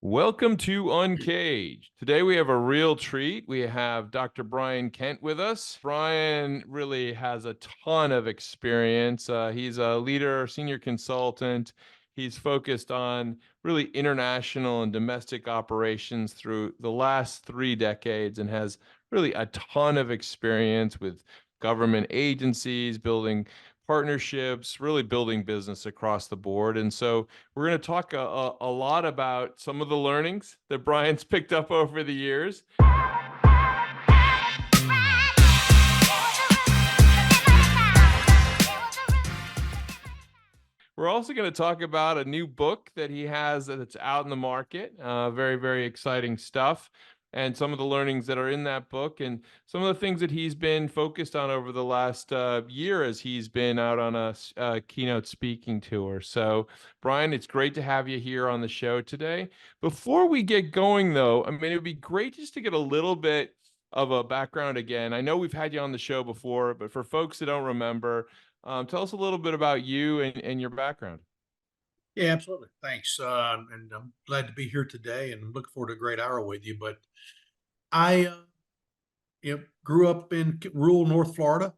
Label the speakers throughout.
Speaker 1: Welcome to Uncaged. Today we have a real treat. We have Dr. Brian Kent with us. Brian really has a ton of experience. He's a leader, senior consultant. He's focused on really international and domestic operations through the last 3 decades and has really a ton of experience with government agencies, building partnerships, really building business across the board. And so we're going to talk a lot about some of the learnings that Brian's picked up over the years. We're also going to talk about a new book that he has that's out in the market. Very, very exciting stuff. And some of the learnings that are in that book and some of the things that he's been focused on over the last year as he's been out on a keynote speaking tour. So, Brian, it's great to have you here on the show today. Before we get going, though, I mean, it would be great just to get a little bit of a background again. I know we've had you on the show before, but for folks that don't remember, tell us a little bit about you and your background.
Speaker 2: Yeah, absolutely. Thanks. And I'm glad to be here today and look forward to a great hour with you. But I grew up in rural North Florida,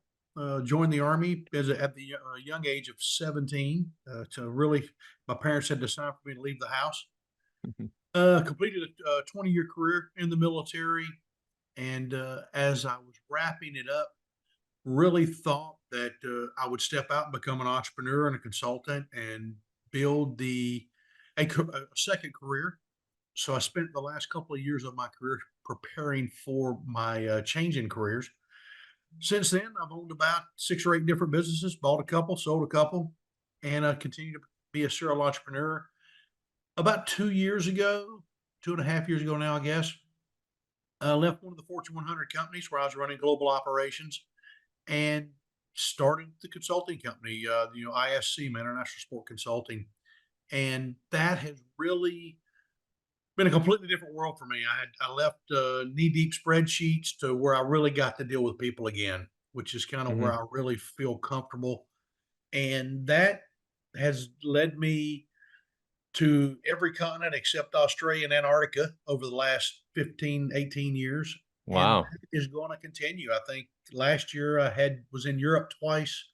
Speaker 2: joined the Army at the young age of 17. My parents had decided for me to leave the house. Completed a 20-year career in the military. And as I was wrapping it up, really thought that I would step out and become an entrepreneur and a consultant and build a second career. So I spent the last couple of years of my career preparing for my change in careers. Since then, I've owned about 6 or 8 different businesses, bought a couple, sold a couple, and continue to be a serial entrepreneur. About 2 years ago, 2.5 years ago now, I guess, I left one of the Fortune 100 companies where I was running global operations and started the consulting company, ISC, International Sport Consulting. And that has really been a completely different world for me. I left knee deep spreadsheets to where I really got to deal with people again, which is kind of
Speaker 1: Hmm.
Speaker 2: where I really feel comfortable. And that has led me to every continent except Australia and Antarctica over the last 15, 18 years. And
Speaker 1: Wow.
Speaker 2: that is going to continue. I think last year was in Europe twice,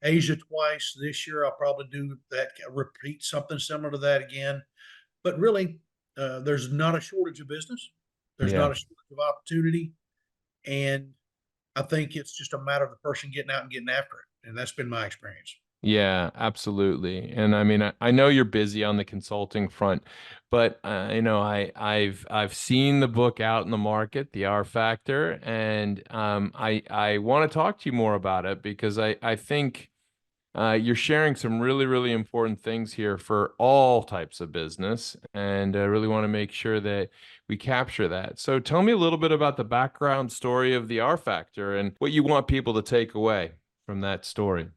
Speaker 2: Asia twice. This year I'll probably do that, repeat something similar to that again. But really, there's not a shortage of business. There's
Speaker 1: Yeah.
Speaker 2: not a shortage of opportunity. And I think it's just a matter of the person getting out and getting after it. And that's been my experience.
Speaker 1: Yeah, absolutely. And I mean, I know you're busy on the consulting front, but I've seen the book out in the market, The R Factor, and I want to talk to you more about it because I think you're sharing some really, really important things here for all types of business, and I really want to make sure that we capture that. So tell me a little bit about the background story of the R Factor and what you want people to take away from that story.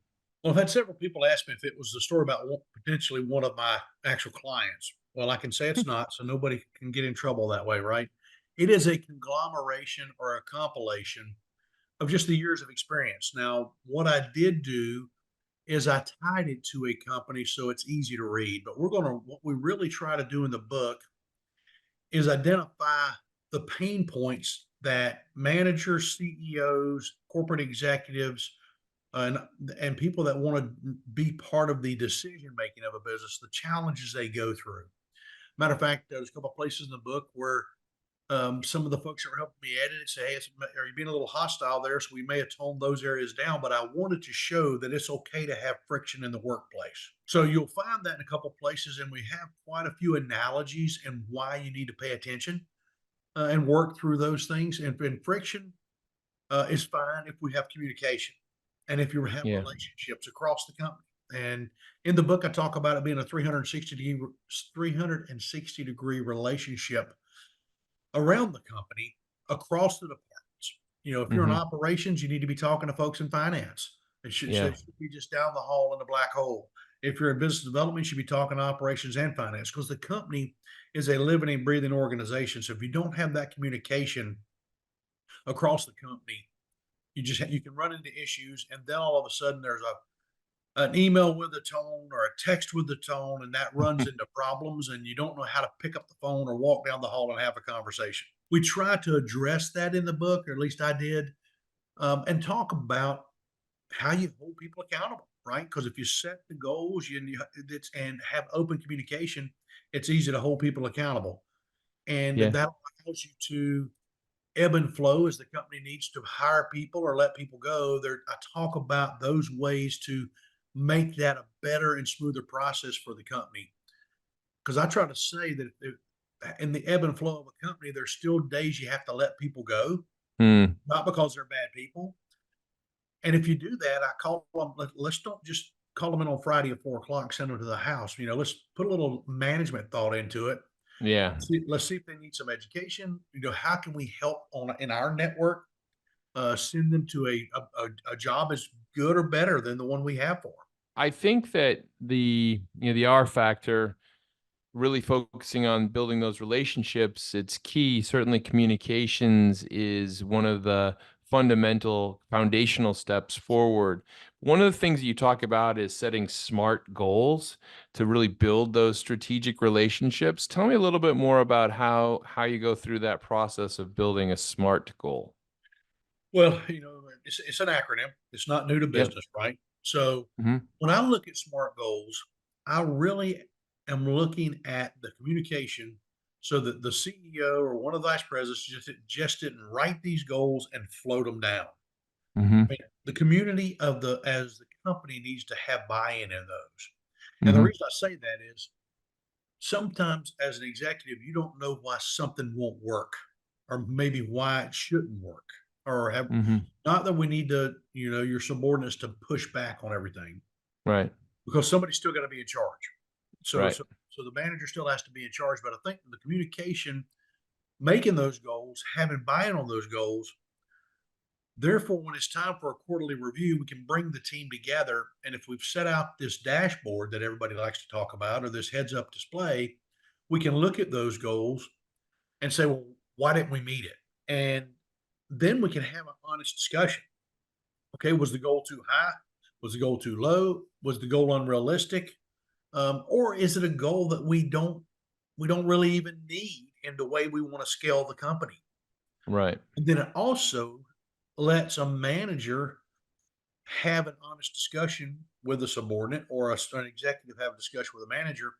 Speaker 2: Well, I've had several people ask me if it was the story about potentially one of my actual clients. Well, I can say it's not, so nobody can get in trouble that way, right? It is a conglomeration or a compilation of just the years of experience. Now, what I did do is I tied it to a company so it's easy to read. But what we really try to do in the book is identify the pain points that managers, CEOs, corporate executives, and and people that want to be part of the decision making of a business, the challenges they go through. Matter of fact, there's a couple of places in the book where some of the folks that were helping me edit it say, "Hey, are you being a little hostile there?" So we may have toned those areas down, but I wanted to show that it's okay to have friction in the workplace. So you'll find that in a couple of places, and we have quite a few analogies and why you need to pay attention and work through those things. And friction is fine if we have communication and if you have
Speaker 1: Yeah.
Speaker 2: relationships across the company. And in the book, I talk about it being a 360-degree relationship around the company across the departments. If you're in
Speaker 1: Hmm.
Speaker 2: operations, you need to be talking to folks in finance.
Speaker 1: Yeah.
Speaker 2: It should be just down the hall in the black hole. If you're in business development, you should be talking to operations and finance because the company is a living and breathing organization. So if you don't have that communication across the company, you can run into issues, and then all of a sudden there's an email with a tone or a text with the tone, and that runs into problems, and you don't know how to pick up the phone or walk down the hall and have a conversation. We try to address that in the book, or at least I did, and talk about how you hold people accountable, right? Because if you set the goals and have open communication, it's easy to hold people accountable, and
Speaker 1: Yeah.
Speaker 2: that allows you to ebb and flow as the company needs to hire people or let people go. There, I talk about those ways to make that a better and smoother process for the company. Because I try to say that in the ebb and flow of a company, there's still days you have to let people go,
Speaker 1: Mm,
Speaker 2: not because they're bad people. And if you do that, I call them. Let's don't just call them in on Friday at 4 o'clock. Send them to the house. Let's put a little management thought into it.
Speaker 1: yeah.
Speaker 2: Let's see if they need some education. How can we help on in our network? Send them to a job as good or better than the one we have for them.
Speaker 1: I think that the R factor, really focusing on building those relationships, it's key. Certainly communications is one of the fundamental foundational steps forward. One of the things you talk about is setting smart goals to really build those strategic relationships. Tell me a little bit more about how you go through that process of building a smart goal.
Speaker 2: Well, it's an acronym. It's not new to
Speaker 1: Yep.
Speaker 2: business, right? So
Speaker 1: Hmm.
Speaker 2: when I look at SMART goals, I really am looking at the communication so that the CEO or one of the vice presidents just didn't write these goals and float them down.
Speaker 1: Hmm.
Speaker 2: I mean, the community of as the company needs to have buy-in in those. And the
Speaker 1: Hmm.
Speaker 2: reason I say that is sometimes as an executive, you don't know why something won't work or maybe why it shouldn't work or have
Speaker 1: Hmm.
Speaker 2: not that we need to, your subordinates to push back on everything
Speaker 1: Right.
Speaker 2: because somebody's still got to be in charge. So,
Speaker 1: Right.
Speaker 2: so, so the manager still has to be in charge. But I think the communication, making those goals, having buy-in on those goals. Therefore, when it's time for a quarterly review, we can bring the team together. And if we've set out this dashboard that everybody likes to talk about or this heads up display, we can look at those goals and say, well, why didn't we meet it? And then we can have an honest discussion. Okay, was the goal too high? Was the goal too low? Was the goal unrealistic? Or is it a goal that we don't really even need in the way we want to scale the company?
Speaker 1: Right.
Speaker 2: And then it also lets a manager have an honest discussion with a subordinate or an executive have a discussion with a manager.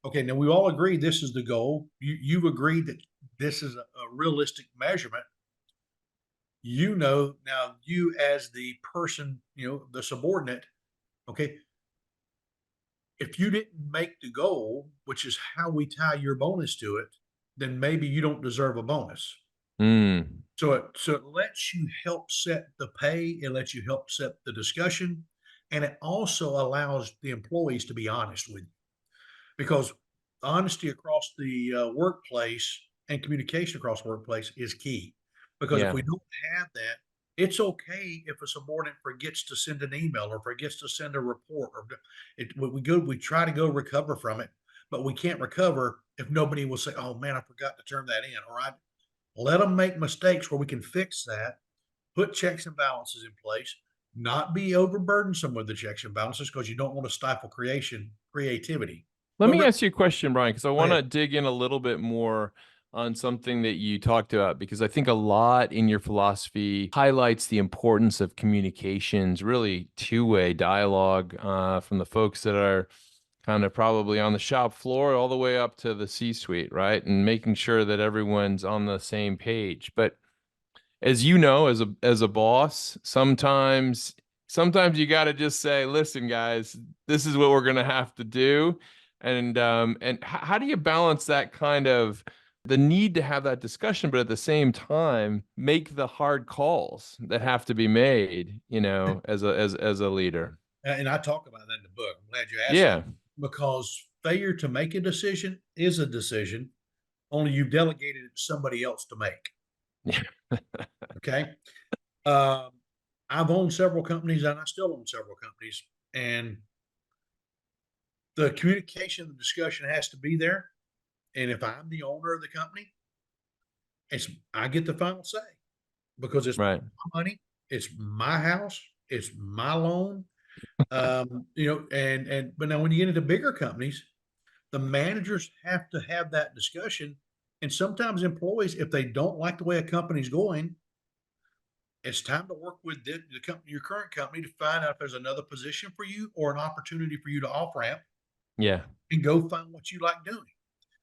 Speaker 2: Okay, now we all agree this is the goal. You've agreed that this is a realistic measurement. Now you as the person, the subordinate, okay, if you didn't make the goal, which is how we tie your bonus to it, then maybe you don't deserve a bonus.
Speaker 1: Mm,
Speaker 2: So it lets you help set the pay, it lets you help set the discussion, and it also allows the employees to be honest with you because honesty across the workplace and communication across the workplace is key. Because if
Speaker 1: yeah.
Speaker 2: we don't have that, it's okay if a subordinate forgets to send an email or forgets to send a report or we try to go recover from it, but we can't recover if nobody will say, "Oh man, I forgot to turn that in," or I let them make mistakes where we can fix that, put checks and balances in place, not be overburdensome with the checks and balances because you don't want to stifle creativity.
Speaker 1: Let
Speaker 2: But
Speaker 1: me ask you a question, Brian, because I
Speaker 2: go
Speaker 1: want
Speaker 2: ahead.
Speaker 1: to dig in a little bit more on something that you talked about, because I think a lot in your philosophy highlights the importance of communications, really two-way dialogue from the folks that are kind of probably on the shop floor all the way up to the C-suite, right? And making sure that everyone's on the same page. But as you know, as a boss, sometimes you got to just say, listen, guys, this is what we're going to have to do. And how do you balance that kind of the need to have that discussion, but at the same time make the hard calls that have to be made, as a leader?
Speaker 2: And I talk about that in the book. I'm glad you asked that
Speaker 1: Yeah.
Speaker 2: because failure to make a decision is a decision, only you've delegated it to somebody else to make. Okay. Um, I've owned several companies and I still own several companies. And the communication, the discussion has to be there. And if I'm the owner of the company, I get the final say because it's
Speaker 1: Right.
Speaker 2: my money, it's my house, it's my loan. But now when you get into bigger companies, the managers have to have that discussion. And sometimes employees, if they don't like the way a company's going, it's time to work with the company, your current company, to find out if there's another position for you or an opportunity for you to off ramp
Speaker 1: Yeah.
Speaker 2: and go find what you like doing.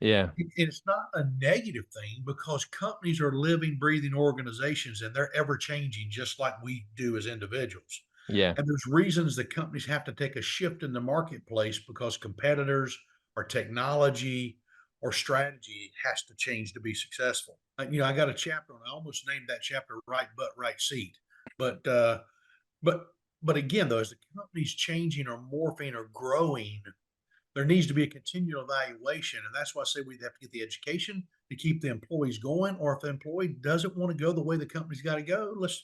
Speaker 1: Yeah.
Speaker 2: And it's not a negative thing because companies are living, breathing organizations and they're ever changing just like we do as individuals.
Speaker 1: Yeah.
Speaker 2: And there's reasons that companies have to take a shift in the marketplace because competitors or technology or strategy has to change to be successful. I got a chapter and I almost named that chapter "Right Butt, Right Seat." But but but again, though, as the company's changing or morphing or growing, there needs to be a continual evaluation, and that's why I say we have to get the education to keep the employees going. Or if the employee doesn't want to go the way the company's got to go, let's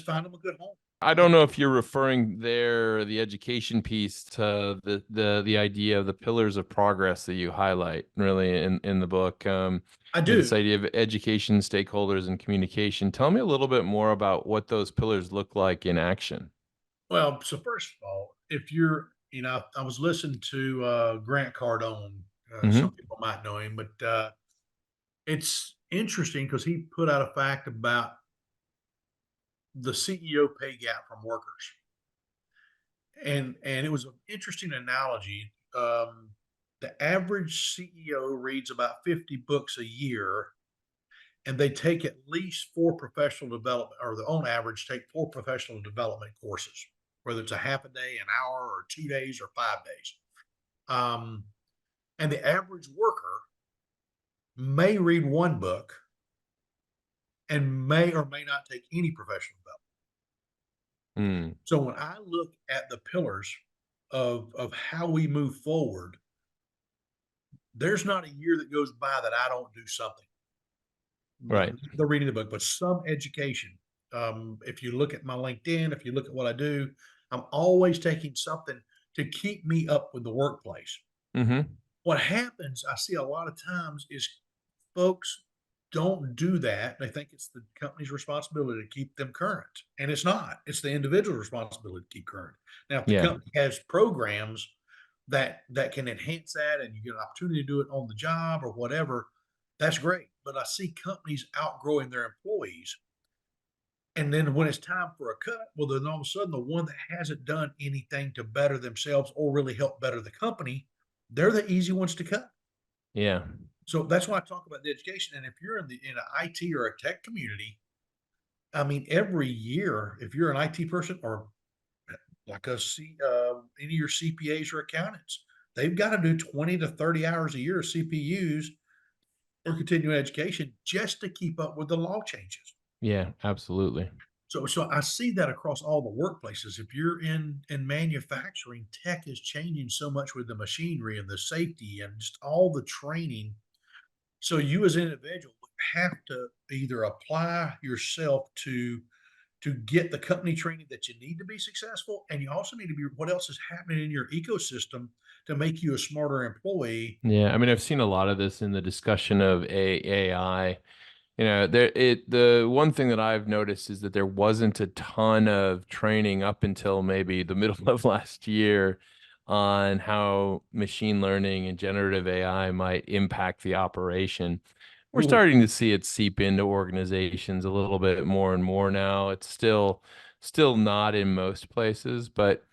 Speaker 2: find them a good home.
Speaker 1: I don't know if you're referring there, the education piece, to the idea of the pillars of progress that you highlight really in the book.
Speaker 2: I
Speaker 1: This
Speaker 2: do.
Speaker 1: idea of education, stakeholders, and communication. Tell me a little bit more about what those pillars look like in action.
Speaker 2: Well, so first of all, if I was listening to Grant Cardone. Some
Speaker 1: Hmm.
Speaker 2: people might know him, but it's interesting because he put out a fact about the CEO pay gap from workers, and it was an interesting analogy. The average CEO reads about 50 books a year, and they take at least four professional development, or the on average take four professional development courses, whether it's a half a day, an hour, or 2 days, or 5 days. Um, and the average worker may read one book and may or may not take any professional development.
Speaker 1: Mm,
Speaker 2: So when I look at the pillars of how we move forward, there's not a year that goes by that I don't do something.
Speaker 1: right.
Speaker 2: The reading the book, but some education. If you look at my LinkedIn, if you look at what I do, I'm always taking something to keep me up with the workplace.
Speaker 1: Hmm.
Speaker 2: What happens, I see a lot of times, is folks don't do that. They think it's the company's responsibility to keep them current, and it's not. It's the individual's responsibility to keep current. Now, if the
Speaker 1: Yeah.
Speaker 2: company has programs that can enhance that, and you get an opportunity to do it on the job or whatever, that's great. But I see companies outgrowing their employees, and then when it's time for a cut, well, then all of a sudden, the one that hasn't done anything to better themselves or really help better the company, they're the easy ones to cut.
Speaker 1: Yeah.
Speaker 2: So that's why I talk about the education. And if you're in an IT or a tech community, I mean, every year, if you're an IT person or like any of your CPAs or accountants, they've got to do 20 to 30 hours a year of CPUs or continuing education just to keep up with the law changes.
Speaker 1: Yeah. Absolutely.
Speaker 2: So I see that across all the workplaces. If you're in manufacturing, tech is changing so much with the machinery and the safety and just all the training. So you as an individual have to either apply yourself to get the company training that you need to be successful, and you also need to be what else is happening in your ecosystem to make you a smarter employee.
Speaker 1: Yeah. I mean, I've seen a lot of this in the discussion of AI. The one thing that I've noticed is that there wasn't a ton of training up until maybe the middle of last year on how machine learning and generative AI might impact the operation. We're
Speaker 2: Ooh,
Speaker 1: starting to see it seep into organizations a little bit more and more now. It's still not in most places, but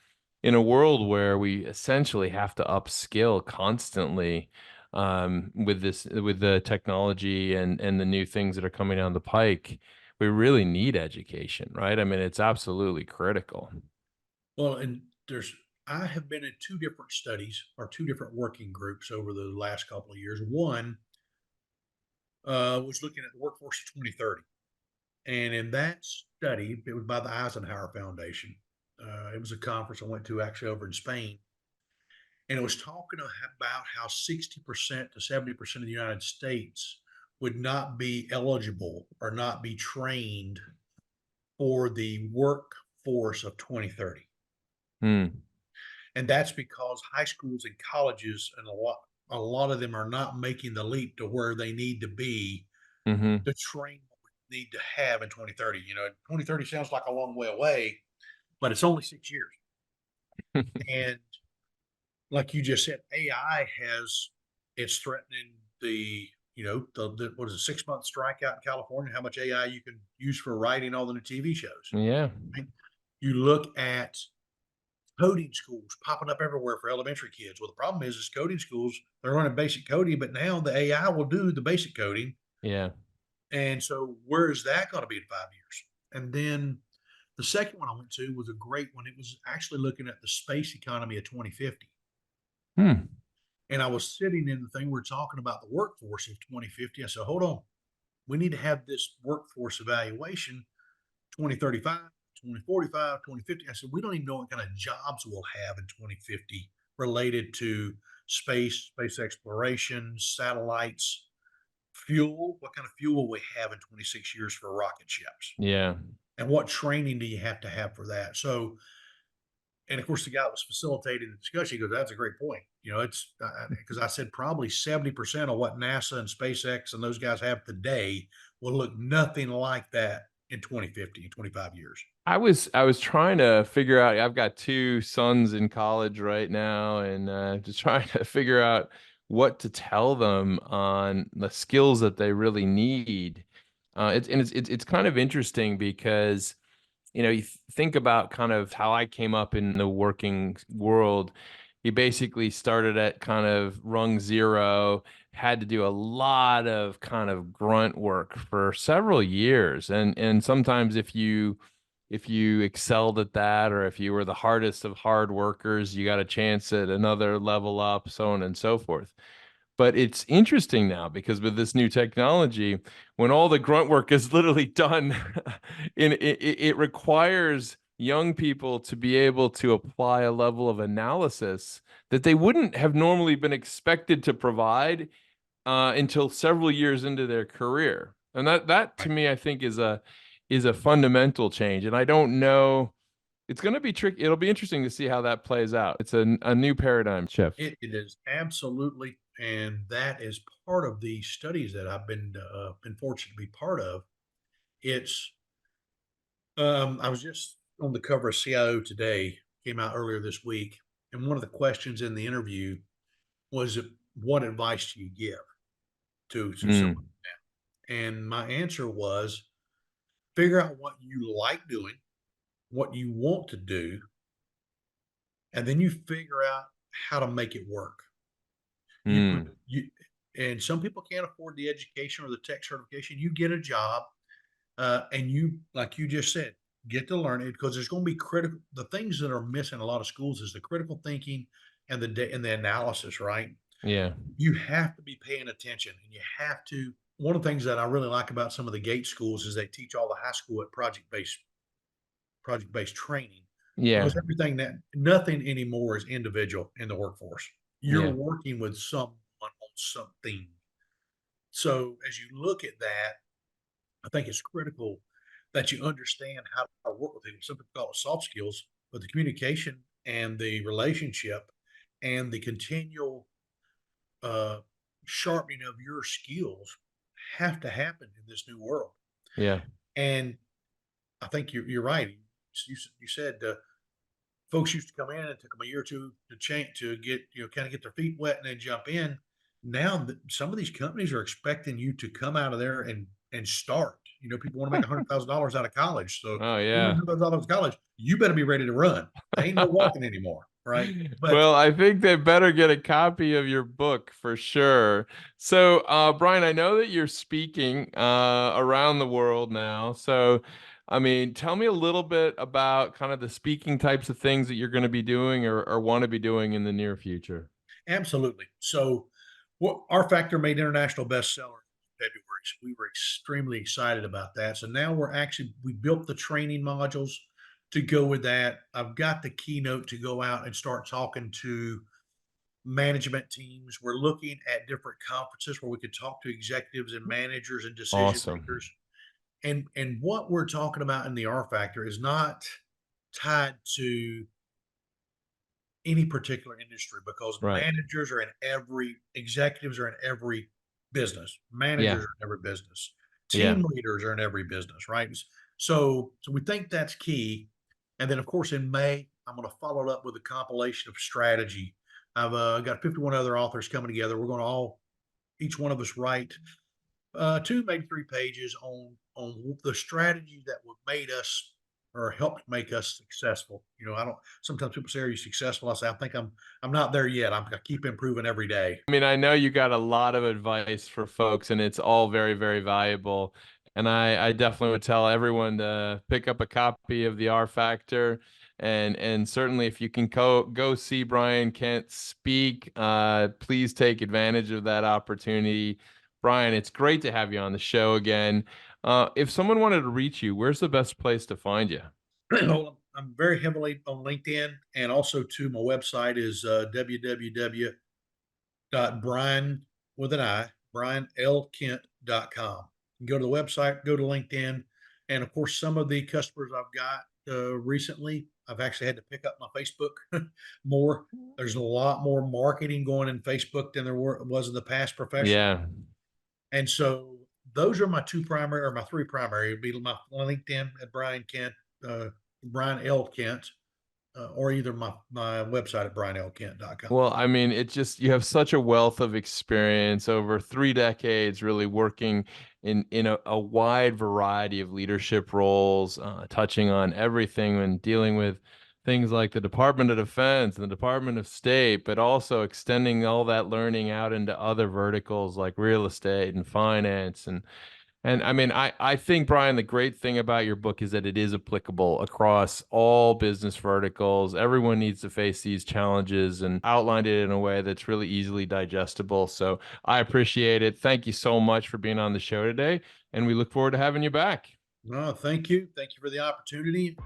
Speaker 1: in a world where we essentially have to upskill constantly, with the technology and the new things that are coming down the pike, we really need education, right? I mean, it's absolutely critical.
Speaker 2: well, and I have been in two different studies or two different working groups over the last couple of years. One was looking at the workforce of 2030. And in that study, it was by the Eisenhower Foundation. It was a conference I went to actually over in Spain. And it was talking about how 60% to 70% of the United States would not be eligible or not be trained for the workforce of 2030.
Speaker 1: Hmm.
Speaker 2: And that's because high schools and colleges and a lot of them are not making the leap to where they need to be
Speaker 1: Mm-hmm.
Speaker 2: to train what we need to have in 2030. 2030 sounds like a long way away, but it's only 6 years. And like you just said, AI it's threatening the what is it, 6 month strikeout in California, how much AI you can use for writing all the new TV shows.
Speaker 1: Yeah.
Speaker 2: Right? You look at coding schools popping up everywhere for elementary kids. Well, the problem is coding schools, they're learning basic coding, but now the AI will do the basic coding.
Speaker 1: Yeah.
Speaker 2: And so where is that going to be in 5 years? And then the second one I went to was a great one. It was actually looking at the space economy of 2050.
Speaker 1: Hmm.
Speaker 2: And I was sitting in the thing, we're talking about the workforce of 2050. I said, hold on, we need to have this workforce evaluation 2035, 2045, 2050. I said, we don't even know what kind of jobs we'll have in 2050 related to space exploration, satellites, fuel. What kind of fuel will we have in 26 years for rocket ships?
Speaker 1: Yeah.
Speaker 2: And what training do you have to have for that? So, and of course, the guy that was facilitating the discussion, he goes, "That's a great point." It's because I said probably 70% of what NASA and SpaceX and those guys have today will look nothing like that in 2050, in 25 years.
Speaker 1: I was trying to figure out. I've got two sons in college right now, and just trying to figure out what to tell them on the skills that they really need. It's kind of interesting because you think about kind of how I came up in the working world. He basically started at kind of rung zero, had to do a lot of kind of grunt work for several years. And sometimes if you excelled at that, or if you were the hardest of hard workers, you got a chance at another level up, so on and so forth. But it's interesting now because with this new technology, when all the grunt work is literally done, it requires young people to be able to apply a level of analysis that they wouldn't have normally been expected to provide until several years into their career. And that to
Speaker 2: Right.
Speaker 1: me, I think is a fundamental change. And I don't know, it's going to be tricky. It'll be interesting to see how that plays out. It's a new paradigm shift.
Speaker 2: It is absolutely, and that is part of the studies that I've been fortunate to be part of. It's I was just on the cover of CIO Today, came out earlier this week, and one of the questions in the interview was, "What advice do you give to someone?"
Speaker 1: Mm,
Speaker 2: And my answer was, "Figure out what you like doing, what you want to do, and then you figure out how to make it work." You put
Speaker 1: mm,
Speaker 2: you and some people can't afford the education or the tech certification. You get a job, and you, like you just said, get to learn it because there's going to be critical. The things that are missing in a lot of schools is the critical thinking and the analysis. Right?
Speaker 1: yeah,
Speaker 2: You have to be paying attention, and you have to. One of the things that I really like about some of the gate schools is they teach all the high school at project based training
Speaker 1: yeah,
Speaker 2: because everything that nothing anymore is individual in the workforce. You're
Speaker 1: yeah,
Speaker 2: working with someone on something. So as you look at that, I think it's critical that you understand how to work with people. Some people call it soft skills, but the communication and the relationship and the continual uh, sharpening of your skills have to happen in this new world.
Speaker 1: yeah,
Speaker 2: And I think you're right. You said folks used to come in and it took them a year or two to change to get kind of get their feet wet and then jump in. Now some of these companies are expecting you to come out of there and start. People want to make $100,000 out of college, so
Speaker 1: oh
Speaker 2: you want
Speaker 1: yeah.
Speaker 2: $100,000 out of college, you better be ready to run. They ain't no walking anymore, right? But
Speaker 1: Well, I think they better get a copy of your book for sure. So, Brian, I know that you're speaking around the world now. So, I mean, tell me a little bit about kind of the speaking types of things that you're going to be doing or want to be doing in the near future.
Speaker 2: absolutely. So, what our factor made international bestseller in February. So we were extremely excited about that. So now we built the training modules to go with that. I've got the keynote to go out and start talking to management teams. We're looking at different conferences where we could talk to executives and managers and decision
Speaker 1: Awesome.
Speaker 2: makers. And what we're talking about in the R factor is not tied to any particular industry because
Speaker 1: Right.
Speaker 2: executives are in every business,
Speaker 1: Yeah.
Speaker 2: managers are in every business,
Speaker 1: Yeah.
Speaker 2: team leaders are in every business, right? So we think that's key. And then, of course, in May, I'm going to follow it up with a compilation of strategy. I've got 51 other authors coming together. We're going to all, each one of us, write two, maybe 3 pages on the strategies that would made us or helped make us successful. I don't. Sometimes people say, "Are you successful?" I say, I'm not there yet. I keep improving every day.
Speaker 1: I mean, I know you got a lot of advice for folks, and it's all very, very valuable. And I definitely would tell everyone to pick up a copy of the R Factor, and certainly if you can go see Brian Kent speak, please take advantage of that opportunity. Brian, it's great to have you on the show again. If someone wanted to reach you, where's the best place to find you?
Speaker 2: Well, I'm very heavily on LinkedIn, and also to my website is www.brian with an I, brianlkent.com. Go to the website, go to LinkedIn, and of course, some of the customers I've got recently, I've actually had to pick up my Facebook more. There's a lot more marketing going in Facebook than was in the past professionally,
Speaker 1: Yeah.
Speaker 2: and so those are my two primary or my three primary. It'd be my LinkedIn at Brian Kent, uh, Brian L. Kent, or either my website at brianlkent.com.
Speaker 1: Well, I mean, it just you have such a wealth of experience over 3 decades, really working in a wide variety of leadership roles, touching on everything and dealing with things like the Department of Defense and the Department of State, but also extending all that learning out into other verticals like real estate and finance and I mean, I think, Brian, the great thing about your book is that it is applicable across all business verticals. Everyone needs to face these challenges and outlined it in a way that's really easily digestible. So I appreciate it. Thank you so much for being on the show today. And we look forward to having you back.
Speaker 2: No, thank you. Thank you for the opportunity.